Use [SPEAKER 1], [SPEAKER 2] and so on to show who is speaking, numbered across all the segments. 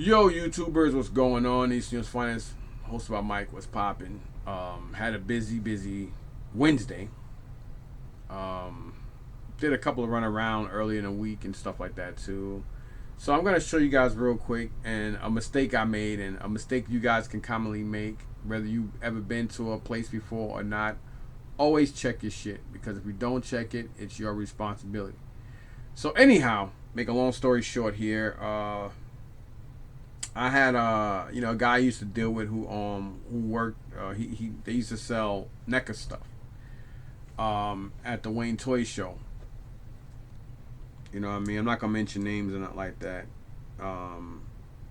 [SPEAKER 1] Yo, YouTubers, what's going on? East News Finance, hosted by Mike. What's popping? Had a busy Wednesday. Um, did a couple of run around early in the week and stuff like that too. So I'm gonna show you guys real quick and a mistake I made and a mistake you guys can commonly make, whether you ever been to a place before or not. Always check your shit because if you don't check it, it's your responsibility. So anyhow, make a long story short here. I had a guy I used to deal with who worked he they used to sell NECA stuff at the Wayne Toy Show. You know what I mean? I'm not gonna mention names and not like that.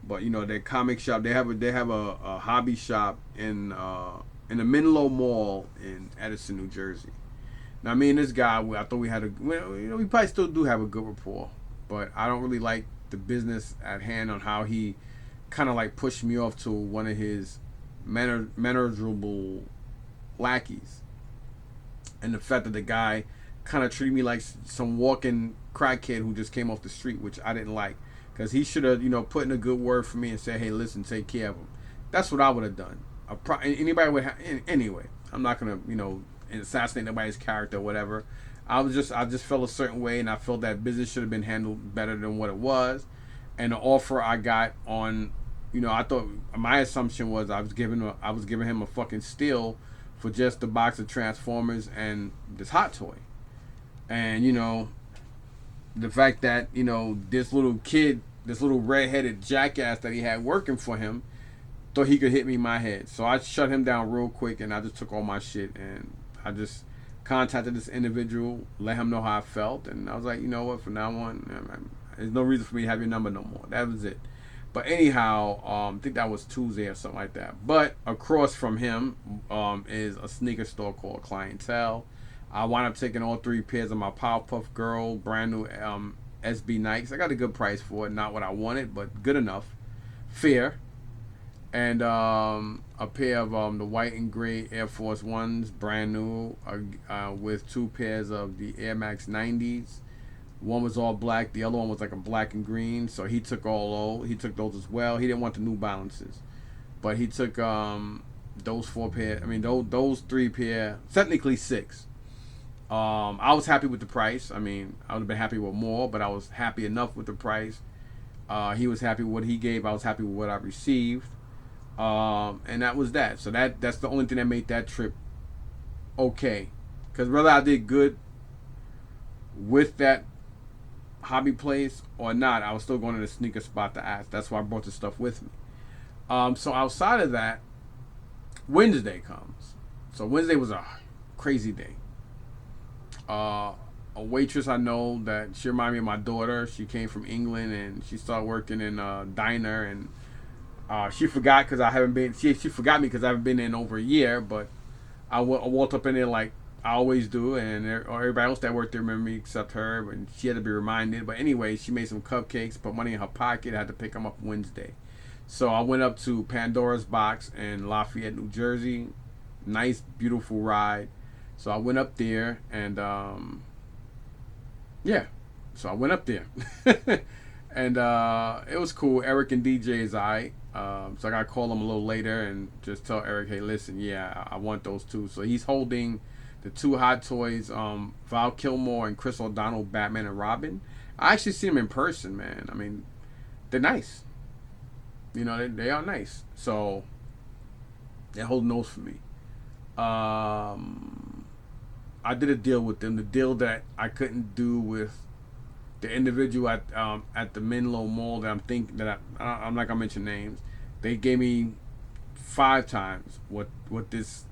[SPEAKER 1] But their comic shop they have a hobby shop in the Menlo Mall in Edison, New Jersey. Now me and this guy, I thought we had we probably still do have a good rapport, but I don't really like the business at hand on how he kind of like pushed me off to one of his manageable lackeys, and the fact that the guy kind of treated me like some walking crackhead who just came off the street, which I didn't like, because he should have put in a good word for me and said, hey, listen, take care of him. That's what I would have done. Anybody would anyway. I'm not gonna assassinate nobody's character or whatever. I just felt a certain way, and I felt that business should have been handled better than what it was. And the offer I got on, I thought my assumption was I was giving him a fucking steal for just the box of Transformers and this hot toy. And the fact that this little kid, this little redheaded jackass that he had working for him, thought he could hit me in my head. So I shut him down real quick, and I just took all my shit, and I just contacted this individual, let him know how I felt, and I was like, you know what, from now on, there's no reason for me to have your number no more. That was it. But anyhow, I think that was Tuesday or something like that. But across from him is a sneaker store called Clientele. I wound up taking all three pairs of my Powerpuff Girl brand new SB Nikes. I got a good price for it. Not what I wanted, but good enough. Fair. And a pair of the white and gray Air Force Ones, brand new, with two pairs of the Air Max 90s. One was all black, the other one was like a black and green. So he took those as well. He didn't want the New Balances, but he took those four pair. I mean those three pair, technically six. I was happy with the price. I mean, I would have been happy with more, but I was happy enough with the price. He was happy with what he gave. I was happy with what I received. And that was that. So that's the only thing that made that trip okay. Because whether I did good with that hobby place or not, I was still going to the sneaker spot to ask. That's why I brought the stuff with me. So outside of that, Wednesday comes. So Wednesday was a crazy day. A waitress I know that she reminded me of my daughter. She came from England and she started working in a diner, and she forgot because I haven't been. She forgot me because I haven't been in over a year. But I walked up in there like I always do, and everybody else that worked there remember me except her, and she had to be reminded. But anyway, she made some cupcakes, put money in her pocket. I had to pick them up Wednesday, so I went up to Pandora's Box in Lafayette, New Jersey. Nice, beautiful ride. So I went up there, and yeah, so I went up there, and it was cool. Eric and DJ is alright. So I gotta call him a little later and just tell Eric, hey, listen, yeah, I want those two. So he's holding the two hot toys, Val Kilmer and Chris O'Donnell, Batman and Robin. I actually see them in person, man. I mean, they're nice. They are nice. So they're holding those for me. I did a deal with them. The deal that I couldn't do with the individual at the Menlo Mall that I'm not gonna mention names. They gave me 5 times what this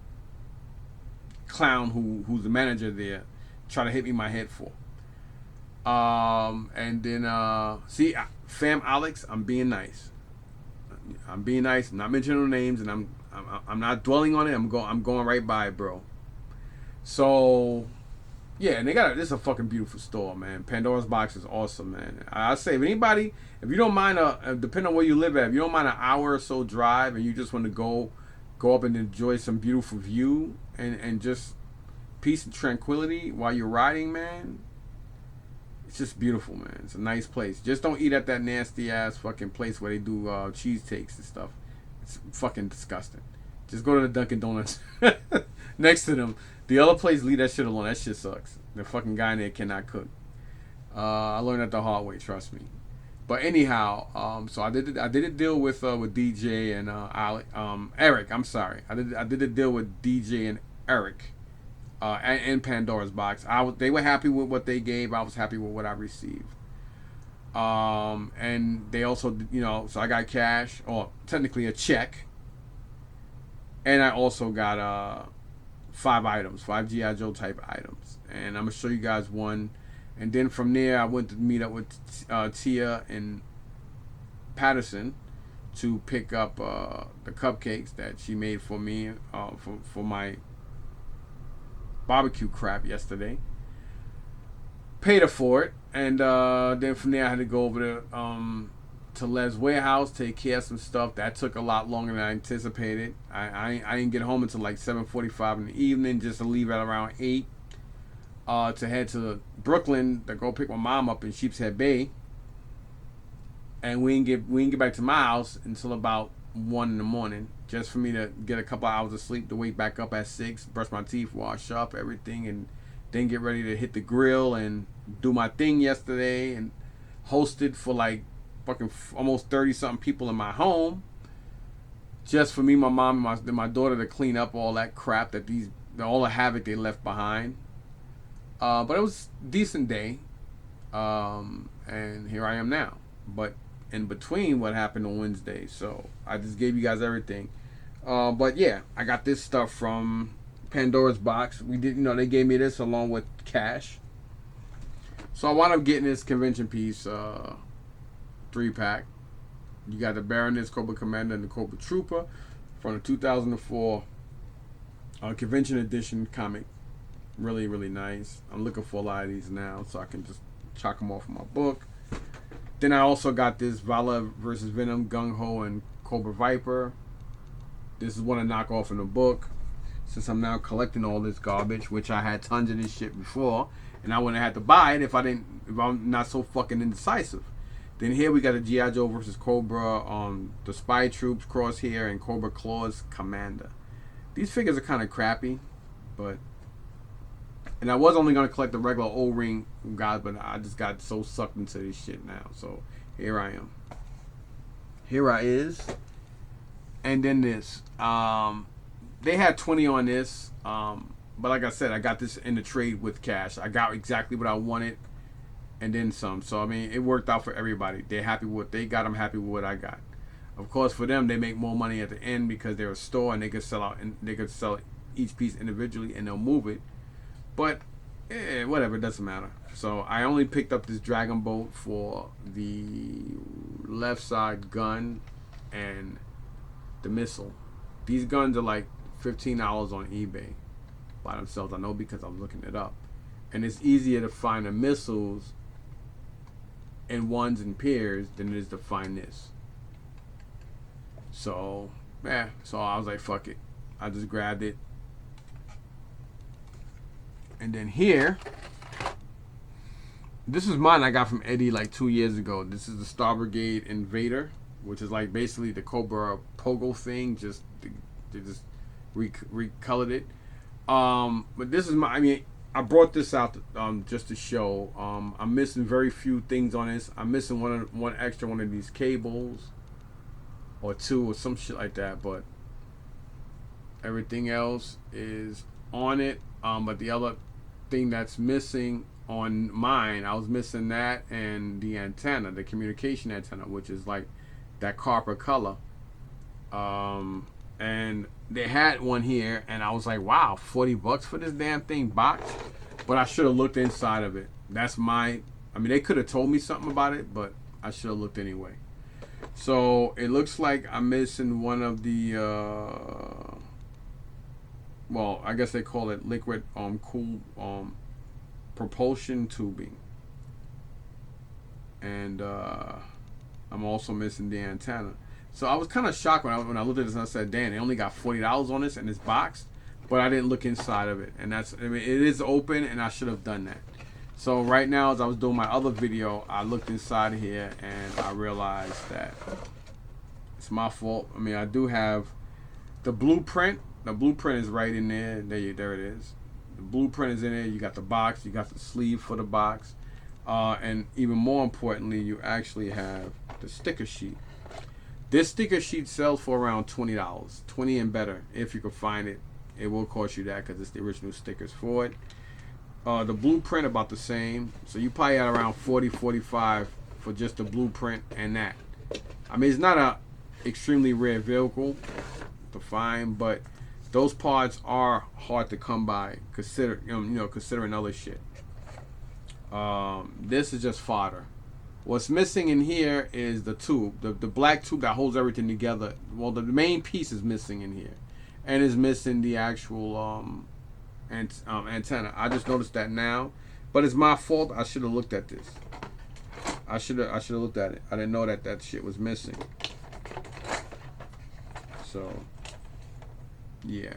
[SPEAKER 1] clown who's the manager there tried to hit me in my head for. And then see, fam Alex, I'm being nice. I'm being nice. I'm not mentioning no names, and I'm not dwelling on it. I'm going right by it, bro. So yeah, and this is a fucking beautiful store, man. Pandora's Box is awesome, man. I say if you don't mind, depending on where you live at, if you don't mind an hour or so drive, and you just want to go up and enjoy some beautiful view and just peace and tranquility while you're riding, man. It's just beautiful, man. It's a nice place. Just don't eat at that nasty ass fucking place where they do cheesesteaks and stuff. It's fucking disgusting. Just go to the Dunkin' Donuts next to them. The other place, leave that shit alone. That shit sucks. The fucking guy in there cannot cook. I learned that the hard way. Trust me. But anyhow, so I did a deal with DJ and Eric. I'm sorry. I did a deal with DJ and Eric. And Pandora's box. They were happy with what they gave. I was happy with what I received. And they also, so I got cash, or technically a check. And I also got 5 G.I. Joe type items. And I'm going to show you guys one. And then from there, I went to meet up with Tia in Patterson to pick up the cupcakes that she made for me for my barbecue crap yesterday. Paid her for it. And then from there, I had to go over to Les warehouse, take care of some stuff. That took a lot longer than I anticipated. I didn't get home until like 7:45 in the evening, just to leave at around 8 to head to Brooklyn to go pick my mom up in Sheepshead Bay. And we didn't get back to my house until about 1 in the morning, just for me to get a couple hours of sleep to wake back up at 6, brush my teeth, wash up, everything, and then get ready to hit the grill and do my thing yesterday, and hosted for like fucking almost 30-something people in my home, just for me, my mom, and my daughter to clean up all that crap all the havoc they left behind. But it was a decent day, and here I am now. But in between, what happened on Wednesday, so I just gave you guys everything. But yeah, I got this stuff from Pandora's box. They gave me this along with cash. So I wound up getting this convention piece, 3-pack. You got the Baroness, Cobra Commander, and the Cobra Trooper from the 2004 convention edition comic. Really, really nice. I'm looking for a lot of these now, so I can just chalk them off in my book. Then I also got this Vala versus Venom, Gung Ho, and Cobra Viper. This is one I knock off in the book, since I'm now collecting all this garbage, which I had tons of this shit before, and I wouldn't have had to buy it if I'm not so fucking indecisive. Then here we got a G.I. Joe versus Cobra, the Spy Troops, Crosshair, and Cobra Claws Commander. These figures are kind of crappy, and I was only going to collect the regular O-ring guys, but I just got so sucked into this shit now. So here I am. Here I is. And then this. They had 20 on this. But like I said, I got this in the trade with cash. I got exactly what I wanted and then some. So, I mean, it worked out for everybody. They're happy with what they got. I'm happy with what I got. Of course, for them, they make more money at the end because they're a store and they could sell out, and they could sell each piece individually and they'll move it. But whatever, it doesn't matter. So I only picked up this Dragon Boat for the left side gun and the missile. These guns are like $15 on eBay by themselves. I know because I'm looking it up. And it's easier to find the missiles in ones and pairs than it is to find this. So, so I was like, fuck it. I just grabbed it. And then here, this is mine I got from Eddie like 2 years ago. This is the Star Brigade Invader, which is like basically the Cobra Pogo thing. They just recolored it. But this is I brought this out just to show. I'm missing very few things on this. I'm missing one extra one of these cables, or two, or some shit like that. But everything else is on it. But the other thing that's missing on mine, I was missing that and the antenna, the communication antenna, which is like that copper color. And they had one here, and I was like, wow, $40 for this damn thing box. But I should have looked inside of it. They could have told me something about it, but I should have looked anyway. So it looks like I'm missing one of the well, I guess they call it liquid cool propulsion tubing. And I'm also missing the antenna. So I was kind of shocked when I looked at this and I said, damn, they only got $40 on this in this box, but I didn't look inside of it. And it is open, and I should have done that. So right now, as I was doing my other video, I looked inside of here and I realized that it's my fault. I mean, I do have the blueprint. The blueprint is right in there. There it is. The blueprint is in there. You got the box. You got the sleeve for the box. And even more importantly, you actually have the sticker sheet. This sticker sheet sells for around $20, $20 and better if you can find it. It will cost you that because it's the original stickers for it. The blueprint about the same, so you probably at around 40, 45 for just the blueprint and that. I mean, it's not a extremely rare vehicle to find, but those parts are hard to come by. Considering other shit. This is just fodder. What's missing in here is the tube, the black tube that holds everything together. Well, the main piece is missing in here, and is missing the actual antenna. I just noticed that now, but it's my fault. I should have looked at this. I should have looked at it. I didn't know that shit was missing. So, yeah.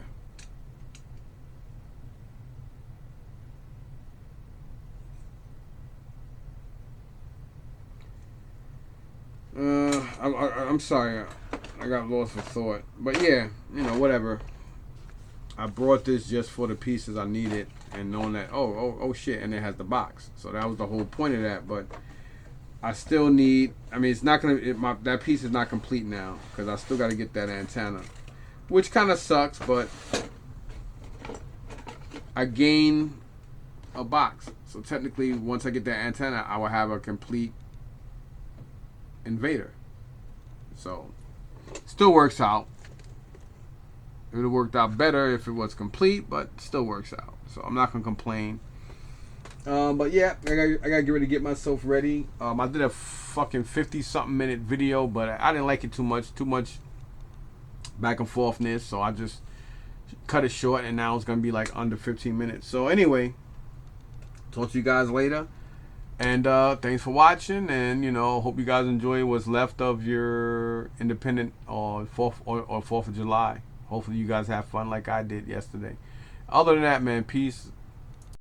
[SPEAKER 1] I'm sorry. I got lost for thought. But yeah, whatever. I brought this just for the pieces I needed, and knowing that oh shit, and it has the box. So that was the whole point of that. But I still need. I mean, it's not gonna. That piece is not complete now because I still got to get that antenna, which kind of sucks. But I gain a box. So technically, once I get that antenna, I will have a complete invader. So still works out. It would have worked out better if it was complete, but still works out. So I'm not gonna complain. But yeah, I gotta get ready to get myself ready. I did a fucking 50-something minute video, but I didn't like it too much back and forthness. So I just cut it short, and now it's gonna be like under 15 minutes. So anyway, talk to you guys later. And thanks for watching, and hope you guys enjoy what's left of your Independent or 4th of July. Hopefully you guys have fun like I did yesterday. Other than that, man, peace.